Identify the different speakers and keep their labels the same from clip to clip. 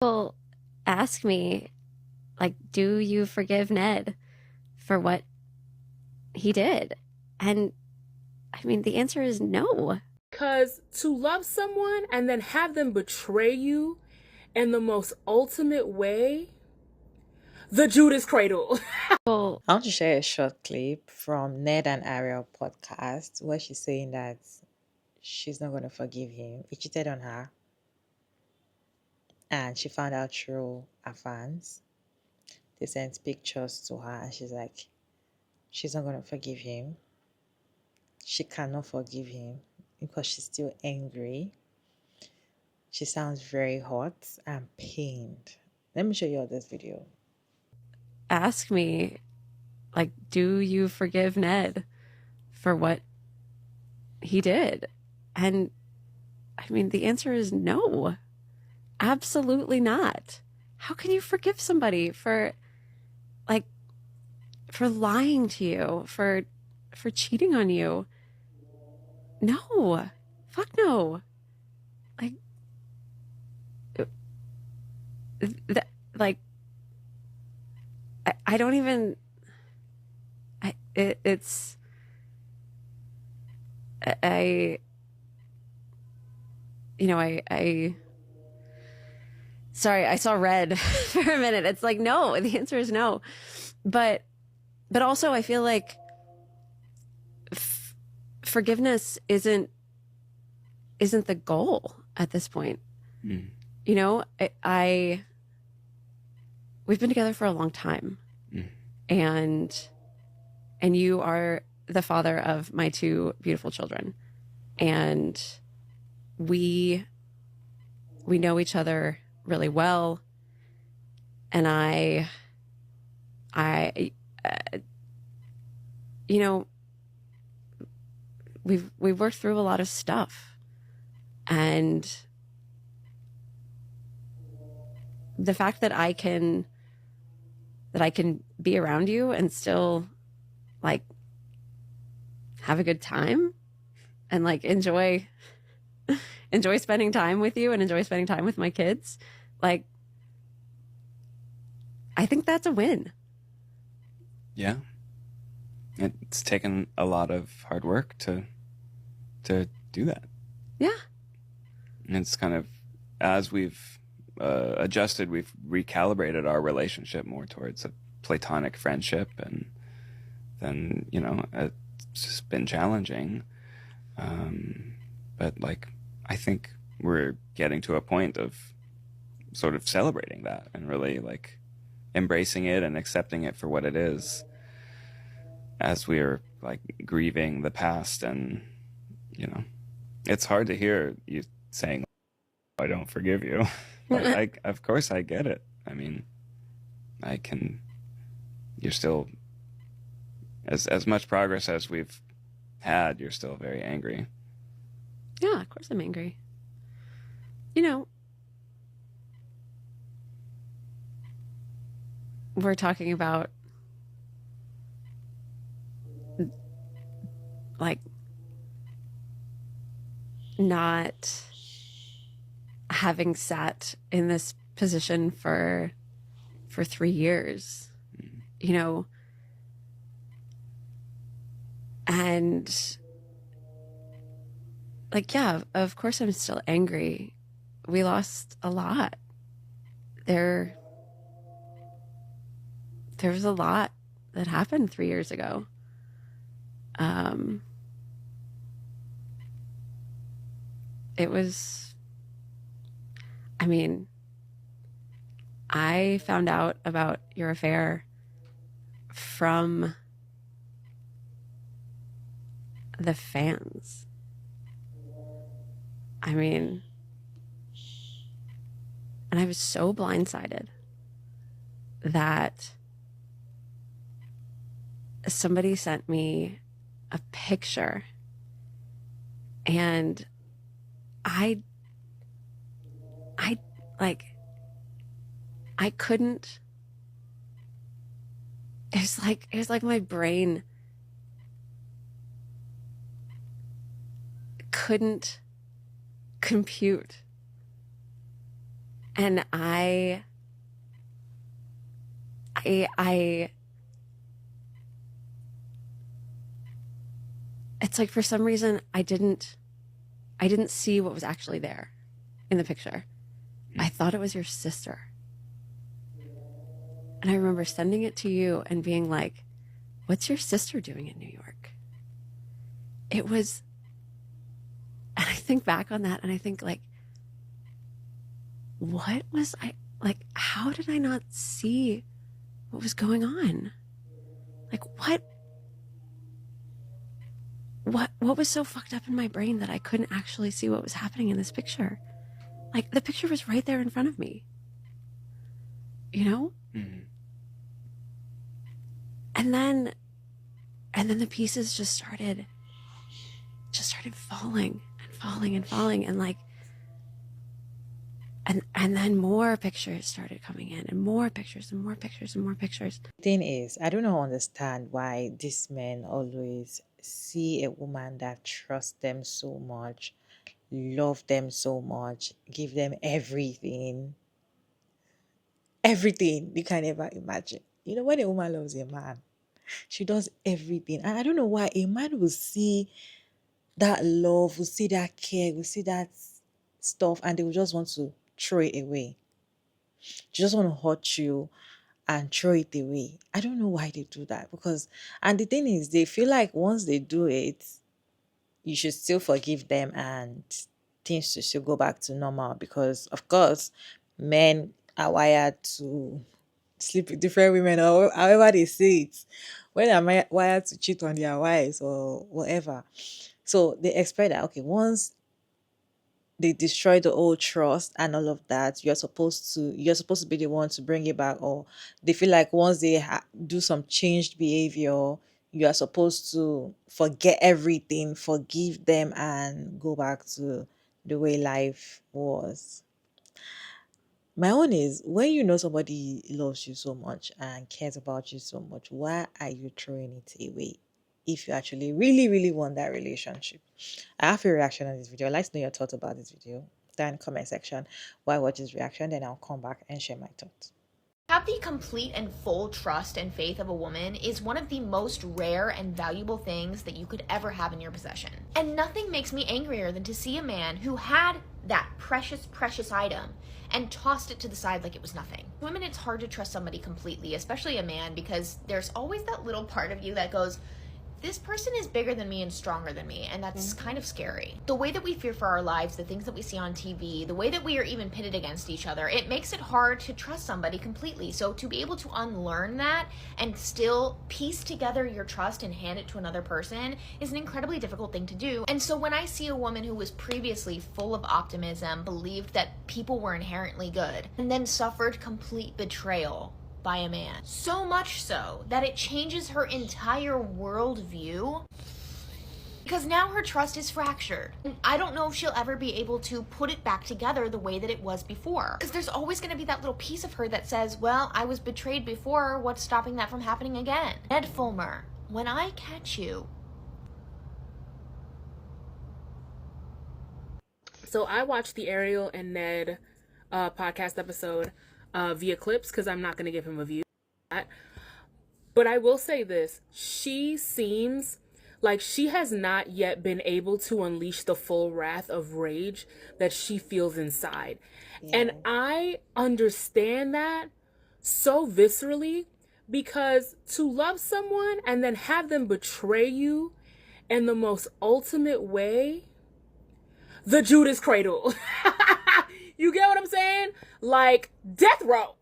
Speaker 1: People ask me, like, do you forgive Ned for what he did? And I mean, the answer is no.
Speaker 2: Because to love someone and then have them betray you in the most ultimate way, the Judas Cradle.
Speaker 1: Well,
Speaker 3: I want to share a short clip from Ned and Ariel podcast where she's saying that she's not going to forgive him. He cheated on her and she found out through her fans. They sent pictures to her and she's like, she's not going to forgive him. She cannot forgive him because she's still angry. She sounds very hot and pained. Let me show you all this video.
Speaker 1: ask me, like, do you forgive Ned for what he did? And I mean, the answer is no. Absolutely not. How can you forgive somebody for, like, for lying to you, for cheating on you? No. Fuck no. Like, that, like, I don't even, it's, sorry, I saw red for a minute. It's like, no, the answer is no. But also I feel like forgiveness isn't the goal at this point. You know, we've been together for a long time, and you are the father of my two beautiful children, and we know each other really well, and I you know, we've worked through a lot of stuff, and the fact that I can be around you and still, like, have a good time and, like, enjoy spending time with you and enjoy spending time with my kids, like, I think that's a win.
Speaker 4: Yeah. It's taken a lot of hard work to do that.
Speaker 1: Yeah.
Speaker 4: And it's kind of, as we've adjusted, we've recalibrated our relationship more towards a platonic friendship, and then, you know, it's just been challenging. But, like, I think we're getting to a point of sort of celebrating that and really, like, embracing it and accepting it for what it is, as we're, like, grieving the past. And, you know, it's hard to hear you saying, I don't forgive you. But of course I get it. I mean, you're still, as much progress as we've had, you're still very angry.
Speaker 1: Yeah, of course I'm angry. You know, we're talking about, like, not having sat in this position for 3 years, you know, and, like, yeah, of course I'm still angry. We lost a lot. There was a lot that happened 3 years ago. It was, I mean, I found out about your affair from the fans. I mean, and I was so blindsided that somebody sent me a picture, and I couldn't, it was like my brain couldn't compute And I it's like for some reason I didn't see what was actually there in the picture. I thought it was your sister. And I remember sending it to you and being like, what's your sister doing in New York? It was, and I think back on that and I think like, what was I, like, how did I not see what was going on? Like, what was so fucked up in my brain that I couldn't actually see what was happening in this picture? Like, the picture was right there in front of me, you know?
Speaker 4: Mm-hmm.
Speaker 1: And then the pieces just started falling and falling and falling, and like, and then more pictures started coming in, and more pictures and more pictures and more pictures.
Speaker 3: Thing is, I don't understand why these men always see a woman that trusts them so much, love them so much, give them everything you can ever imagine. You know, when a woman loves a man, she does everything. And I don't know why a man will see that love, will see that care, will see that stuff, and they will just want to throw it away. Just want to hurt you and throw it away. I don't know why they do that, because, and the thing is, they feel like once they do it, you should still forgive them and things should still go back to normal, because of course men are wired to sleep with different women, or however they say it, when I'm wired to cheat on their wives or whatever. So they expect that, okay, once they destroy the old trust and all of that, you're supposed to be the one to bring it back. Or they feel like once they do some changed behavior, you are supposed to forget everything, forgive them, and go back to the way life was. My own is, when you know somebody loves you so much and cares about you so much, why are you throwing it away if you actually really, really want that relationship? I have a reaction on this video. I'd like to know your thoughts about this video down in the comment section while I watch this reaction. Then I'll come back and share my thoughts.
Speaker 5: Have the complete and full trust and faith of a woman is one of the most rare and valuable things that you could ever have in your possession. And nothing makes me angrier than to see a man who had that precious, precious item and tossed it to the side like it was nothing. Women, it's hard to trust somebody completely, especially a man, because there's always that little part of you that goes, this person is bigger than me and stronger than me, and that's kind of scary. The way that we fear for our lives, the things that we see on TV, the way that we are even pitted against each other, it makes it hard to trust somebody completely. So to be able to unlearn that and still piece together your trust and hand it to another person is an incredibly difficult thing to do. And so when I see a woman who was previously full of optimism, believed that people were inherently good, and then suffered complete betrayal by a man, so much so that it changes her entire worldview, because now her trust is fractured. And I don't know if she'll ever be able to put it back together the way that it was before, because there's always going to be that little piece of her that says, well, I was betrayed before, what's stopping that from happening again? Ned Fulmer, when I catch you.
Speaker 2: So I watched the Ariel and Ned podcast episode via clips, because I'm not going to give him a view. But I will say this, she seems like she has not yet been able to unleash the full wrath of rage that she feels inside. Yeah. And I understand that so viscerally, because to love someone and then have them betray you in the most ultimate way, the Judas cradle. You get what I'm saying? Like, death row.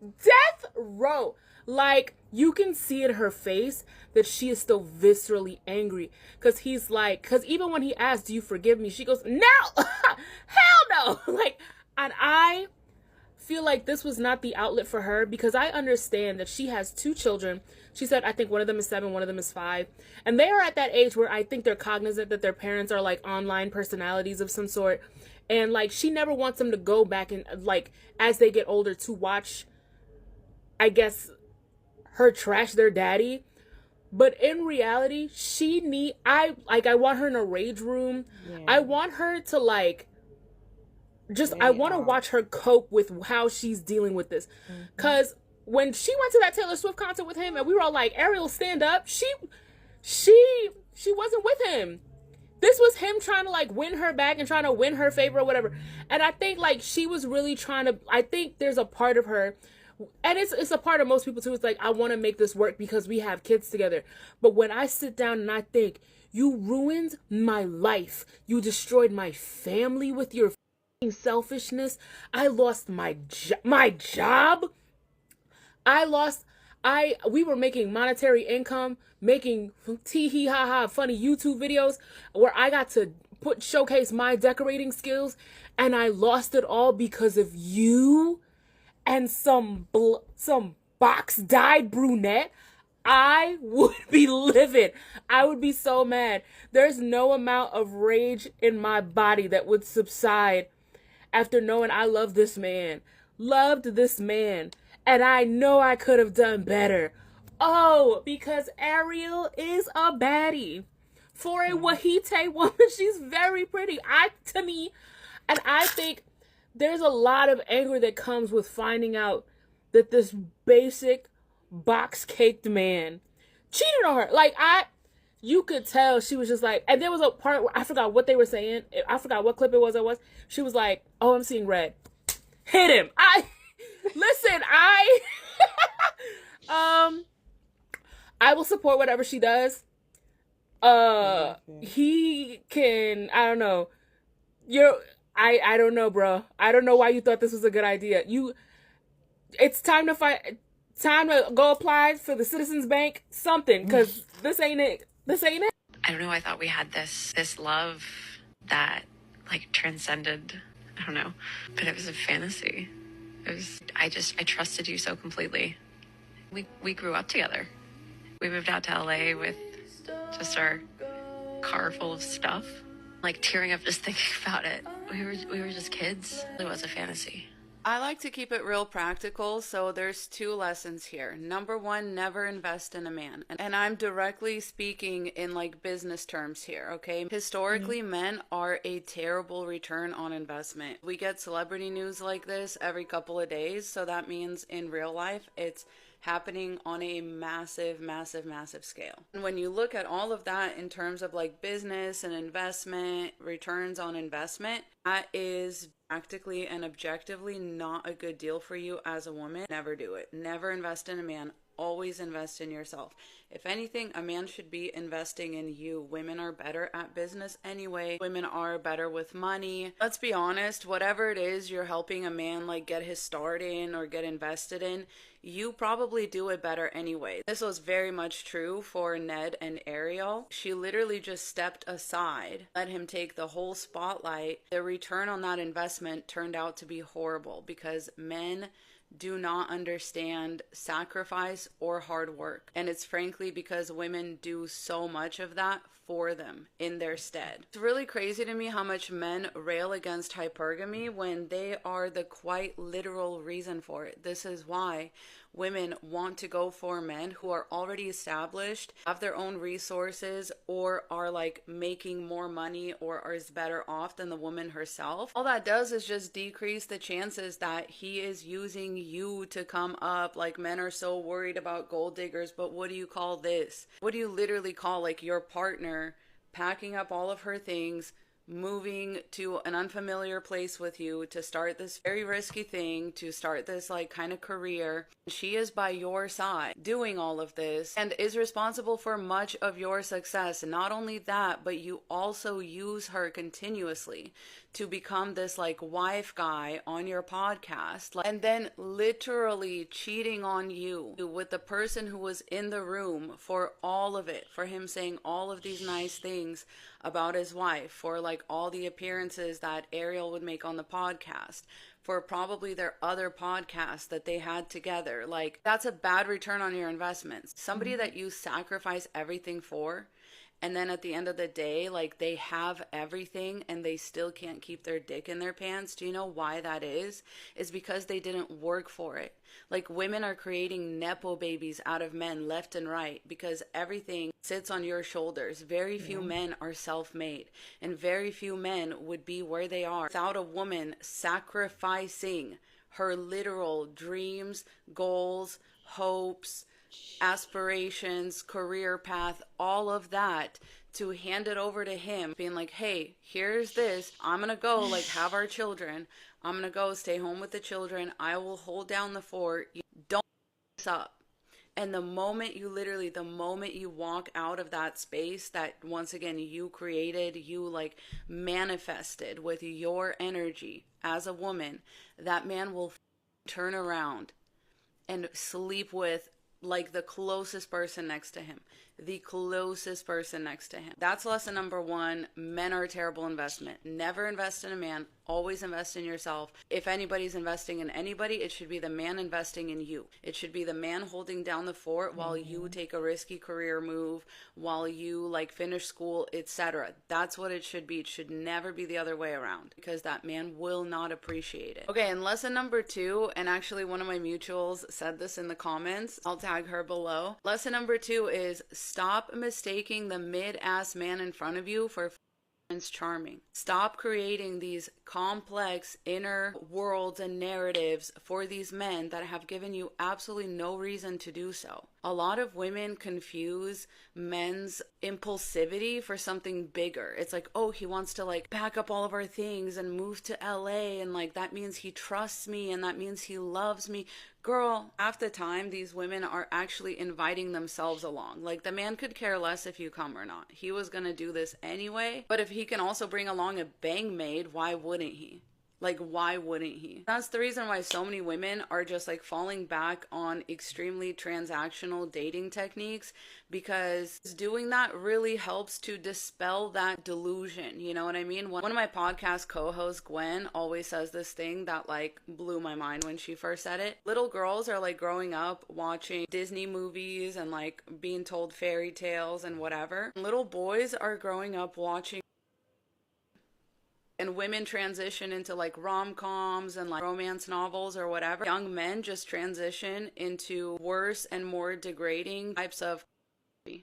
Speaker 2: Death row. Like, you can see in her face that she is still viscerally angry. Because he's like, because even when he asks, do you forgive me? She goes, no. Hell no. Like, and I feel like this was not the outlet for her, because I understand that she has 2 children. She said, I think one of them is 7, one of them is 5. And they are at that age where I think they're cognizant that their parents are like online personalities of some sort. And like, she never wants them to go back and like, as they get older, to watch, I guess, her trash their daddy. But in reality, I want her in a rage room. Yeah. I want her to like just I
Speaker 3: They
Speaker 2: want to
Speaker 3: are.
Speaker 2: watch her cope with how she's dealing with this. Cause when she went to that Taylor Swift concert with him and we were all like, Ariel, stand up, she wasn't with him. This was him trying to like win her back and trying to win her favor or whatever. And I think like she was really trying to, I think there's a part of her, and it's a part of most people too. It's like, I want to make this work because we have kids together. But when I sit down and I think, you ruined my life, you destroyed my family with your selfishness, I lost my job, I lost, we were making monetary income, making tee hee ha ha funny YouTube videos where I got to showcase my decorating skills, and I lost it all because of you and some box dyed brunette. I would be livid. I would be so mad. There's no amount of rage in my body that would subside after knowing I loved this man, and I know I could have done better. Oh, because Ariel is a baddie. For a Wahite woman, she's very pretty. To me, and I think there's a lot of anger that comes with finding out that this basic box-caked man cheated on her. Like, you could tell she was just like, and there was a part where I forgot what they were saying. I forgot what clip it was. She was like, oh, I'm seeing red. Hit him. Listen, I will support whatever she does. He can, I don't know. I don't know, bro. I don't know why you thought this was a good idea. It's time to go apply for the Citizens Bank something, because this ain't it.
Speaker 1: I don't know. I thought we had this love that like transcended. I don't know, but it was a fantasy. I trusted you so completely. We grew up together. We moved out to LA with just our car full of stuff. Like tearing up just thinking about it. We were just kids. It was a fantasy.
Speaker 6: I like to keep it real practical, so there's two lessons here. Number one, never invest in a man. And I'm directly speaking in like business terms here, okay? Historically, men are a terrible return on investment. We get celebrity news like this every couple of days, so that means in real life, it's happening on a massive, massive, massive scale. And when you look at all of that in terms of like business and investment, returns on investment, that is practically and objectively not a good deal for you as a woman. Never do it. Never invest in a man. Always invest in yourself. If anything, a man should be investing in you. Women are better at business anyway. Women are better with money. Let's be honest, whatever it is you're helping a man like get his start in or get invested in, you probably do it better anyway. This was very much true for Ned and Ariel. She literally just stepped aside, let him take the whole spotlight. The return on that investment turned out to be horrible because men do not understand sacrifice or hard work. And it's frankly because women do so much of that for them in their stead. It's really crazy to me how much men rail against hypergamy when they are the quite literal reason for it. This is why women want to go for men who are already established, have their own resources, or are like making more money or are better off than the woman herself. All that does is just decrease the chances that he is using you to come up. Like, men are so worried about gold diggers, but what do you call this? What do you literally call like your partner packing up all of her things, moving to an unfamiliar place with you to start this very risky thing, to start this like kind of career? She is by your side doing all of this and is responsible for much of your success. Not only that, but you also use her continuously to become this like wife guy on your podcast, and then literally cheating on you with the person who was in the room for all of it, for him saying all of these nice things about his wife, for like all the appearances that Ariel would make on the podcast, for probably their other podcasts that they had together. Like, that's a bad return on your investments. Somebody that you sacrifice everything for, And then at the end of the day, like they have everything and they still can't keep their dick in their pants. Do you know why that is? It's because they didn't work for it. Like women are creating Nepo babies out of men left and right because everything sits on your shoulders. Very few men are self-made, and very few men would be where they are without a woman sacrificing her literal dreams, goals, hopes, aspirations, career path, all of that, to hand it over to him, being like, hey, here's this. I'm going to go, like, have our children. I'm going to go stay home with the children. I will hold down the fort. You don't mess up. And the moment you walk out of that space that once again you created, you like manifested with your energy as a woman, that man will turn around and sleep with like the closest person next to him. The closest person next to him. That's lesson number one. Men are a terrible investment. Never invest in a man. Always invest in yourself. If anybody's investing in anybody, it should be the man investing in you. It should be the man holding down the fort while you take a risky career move, while you like finish school, etc. That's what it should be. It should never be the other way around because that man will not appreciate it. Okay, and lesson number two, and actually one of my mutuals said this in the comments. I'll tag her below. Lesson number two is stop mistaking the mid-ass man in front of you for Prince Charming. Stop creating these complex inner worlds and narratives for these men that have given you absolutely no reason to do so. A lot of women confuse men's impulsivity for something bigger. It's like, oh, he wants to like pack up all of our things and move to LA, and like that means he trusts me and that means he loves me. Girl, half the time these women are actually inviting themselves along. Like the man could care less if you come or not. He was gonna do this anyway. But if he can also bring along a bang maid, why wouldn't he? Like, why wouldn't he? That's the reason why so many women are just like falling back on extremely transactional dating techniques, because doing that really helps to dispel that delusion. You know what I mean? One of my podcast co-hosts, Gwen, always says this thing that like blew my mind when she first said it. Little girls are like growing up watching Disney movies and like being told fairy tales and whatever. Little boys are growing up watching, and women transition into like rom-coms and like romance novels or whatever. Young men just transition into worse and more degrading types of,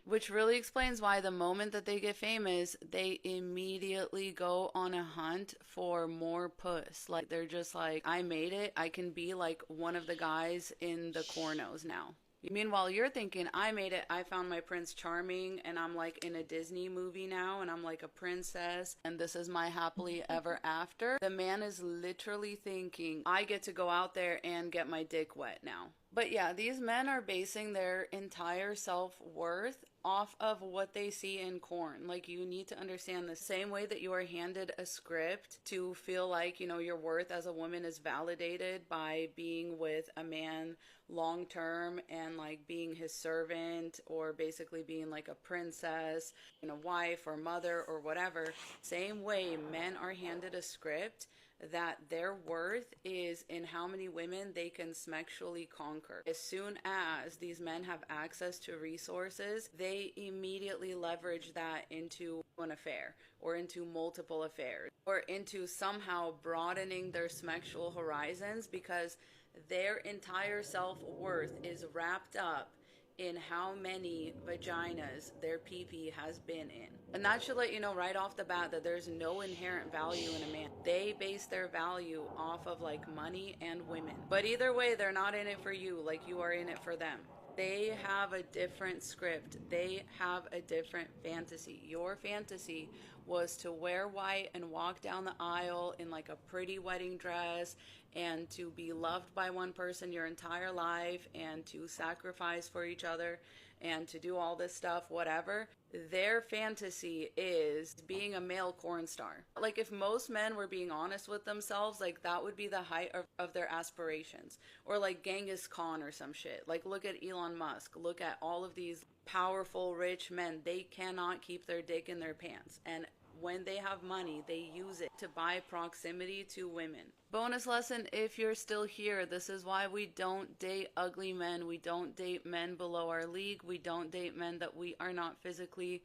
Speaker 6: which really explains why the moment that they get famous, they immediately go on a hunt for more puss. Like they're just like, I made it. I can be like one of the guys in the cornos now. Meanwhile, you're thinking, I made it, I found my Prince Charming, and I'm like in a Disney movie now, and I'm like a princess, and this is my happily ever after. The man is literally thinking, I get to go out there and get my dick wet now. But yeah, these men are basing their entire self-worth off of what they see in corn. Like, you need to understand the same way that you are handed a script to feel like, you know, your worth as a woman is validated by being with a man long term and like being his servant, or basically being like a princess and a wife or mother or whatever. Same way men are handed a script that their worth is in how many women they can sexually conquer. As soon as these men have access to resources, they immediately leverage that into an affair or into multiple affairs or into somehow broadening their sexual horizons, because their entire self-worth is wrapped up in how many vaginas their pee-pee has been in. And that should let you know right off the bat that there's no inherent value in a man. They base their value off of like money and women. But either way, they're not in it for you like you are in it for them. They have a different script. They have a different fantasy. Your fantasy was to wear white and walk down the aisle in like a pretty wedding dress, and to be loved by one person your entire life, and to sacrifice for each other, and to do all this stuff, whatever. Their fantasy is being a male porn star. Like, if most men were being honest with themselves, like, that would be the height of their aspirations. Or like Genghis Khan or some shit. Like, look at Elon Musk. Look at all of these powerful, rich men. They cannot keep their dick in their pants. And when they have money, they use it to buy proximity to women. Bonus lesson, if you're still here, this is why we don't date ugly men. We don't date men below our league. We don't date men that we are not physically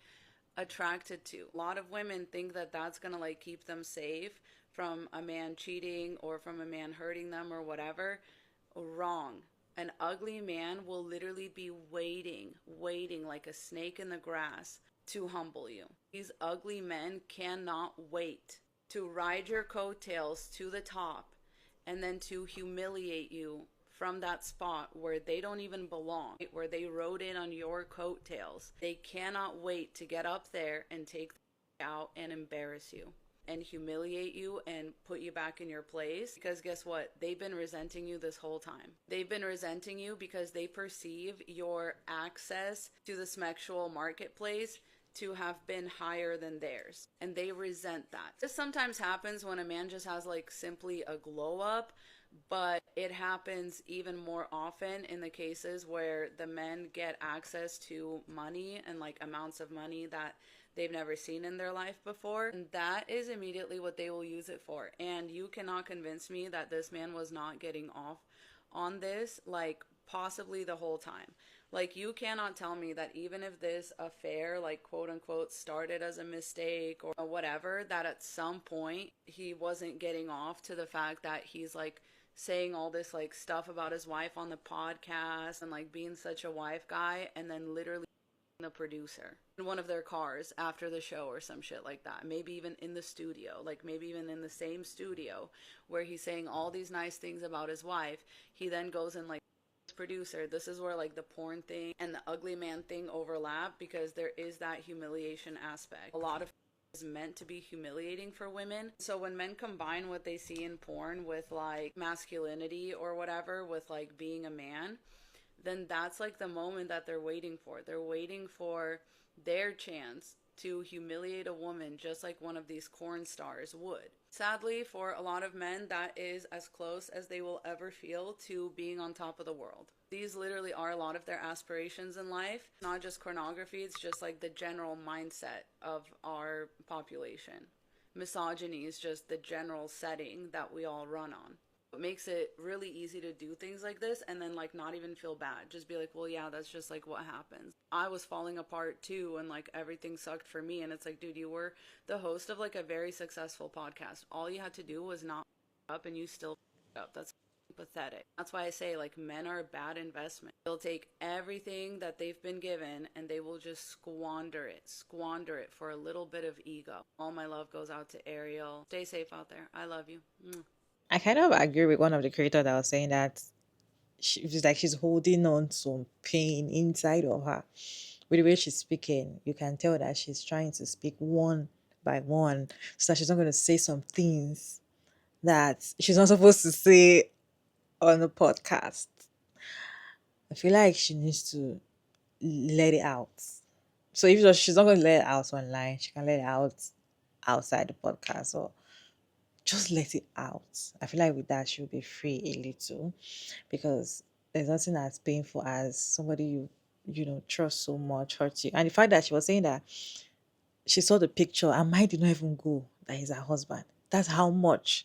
Speaker 6: attracted to. A lot of women think that that's gonna like keep them safe from a man cheating or from a man hurting them or whatever. Wrong. An ugly man will literally be waiting like a snake in the grass to humble you. These ugly men cannot wait to ride your coattails to the top and then to humiliate you from that spot where they don't even belong, where they rode in on your coattails. They cannot wait to get up there and take out and embarrass you and humiliate you and put you back in your place, because guess what? They've been resenting you this whole time. They've been resenting you because they perceive your access to the sexual marketplace to have been higher than theirs, and they resent that. This sometimes happens when a man just has like simply a glow up, but it happens even more often in the cases where the men get access to money and like amounts of money that they've never seen in their life before. And that is immediately what they will use it for. And you cannot convince me that this man was not getting off on this, like possibly the whole time. Like, you cannot tell me that even if this affair, like, quote unquote, started as a mistake or whatever, that at some point he wasn't getting off to the fact that he's like saying all this like stuff about his wife on the podcast and like being such a wife guy, and then literally the producer in one of their cars after the show or some shit like that. Maybe even in the studio, like maybe even in the same studio where he's saying all these nice things about his wife. He then goes and like, producer. This is where like the porn thing and the ugly man thing overlap, because there is that humiliation aspect. A lot of is meant to be humiliating for women. So when men combine what they see in porn with like masculinity or whatever, with like being a man, then that's like the moment that they're waiting for. They're waiting for their chance to humiliate a woman just like one of these corn stars would. Sadly, for a lot of men, that is as close as they will ever feel to being on top of the world. These literally are a lot of their aspirations in life. Not just pornography, it's just like the general mindset of our population. Misogyny is just the general setting that we all run on. It makes it really easy to do things like this and then like not even feel bad. Just be like, well, yeah, that's just like what happens. I was falling apart too, and like everything sucked for me. And it's like, dude, you were the host of like a very successful podcast. All you had to do was not up, and you still up. That's pathetic. That's why I say like men are a bad investment. They'll take everything that they've been given and they will just squander it for a little bit of ego. All my love goes out to Ariel. Stay safe out there. I love you. Mwah.
Speaker 3: I kind of agree with one of the creators that was saying that she's like she's holding on to pain inside of her. With the way she's speaking, you can tell that she's trying to speak one by one, so that she's not going to say some things that she's not supposed to say on the podcast. I feel like she needs to let it out. So if she's not going to let it out online, she can let it out outside the podcast, or just let it out. I feel like with that she'll be free a little, because there's nothing as painful as somebody you trust so much hurt you. And the fact that she was saying that she saw the picture and mind did not even go that he's her husband. That's how much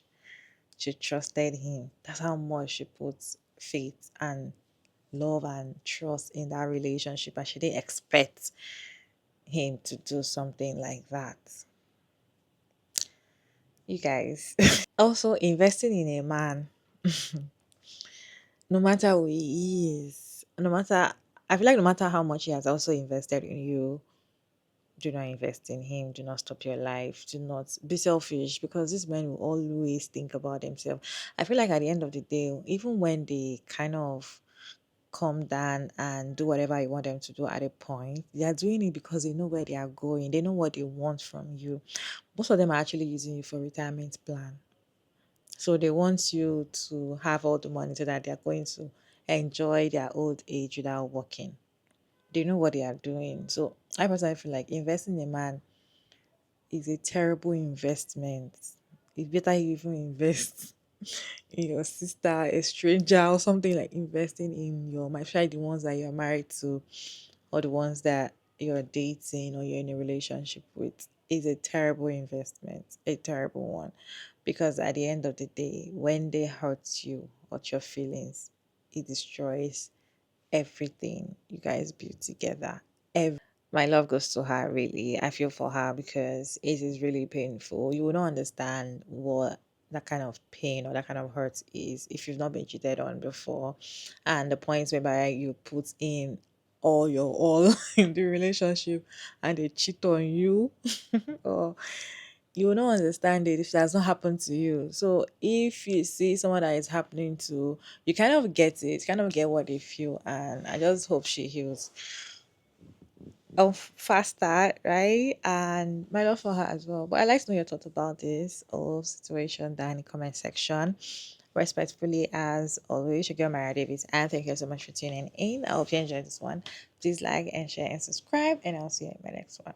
Speaker 3: she trusted him. That's how much she puts faith and love and trust in that relationship, and she didn't expect him to do something like that. You guys. Also, investing in a man, no matter who he is, no matter, I feel like no matter how much he has also invested in you, do not invest in him. Do not stop your life. Do not be selfish, because these men will always think about themselves. I feel like at the end of the day, even when they kind of calm down and do whatever you want them to do at a point, they are doing it because they know where they are going. They know what they want from you. Most of them are actually using you for retirement plan. So they want you to have all the money so that they are going to enjoy their old age without working. They know what they are doing. So I personally feel like investing in a man is a terrible investment. It's better you even invest in your sister, a stranger, or something, like investing in your, might try the ones that you're married to, or the ones that you're dating or you're in a relationship with. Is a terrible investment, a terrible one. Because at the end of the day, when they hurt you, hurt your feelings, it destroys everything you guys build together. My love goes to her, really. I feel for her because it is really painful. You will not understand what that kind of pain or that kind of hurt is if you've not been cheated on before. And the points whereby you put in all your all in the relationship and they cheat on you, or you will not understand it if that has not happened to you. So if you see someone that is happening to, you kind of get it, kind of get what they feel, and I just hope she heals faster, right? And my love for her as well. But I'd like to know your thoughts about this whole situation down in the comment section. Respectfully, as always, your girl Mara Davis, and thank you so much for tuning in. I hope you enjoyed this one. Please like and share and subscribe, and I'll see you in my next one.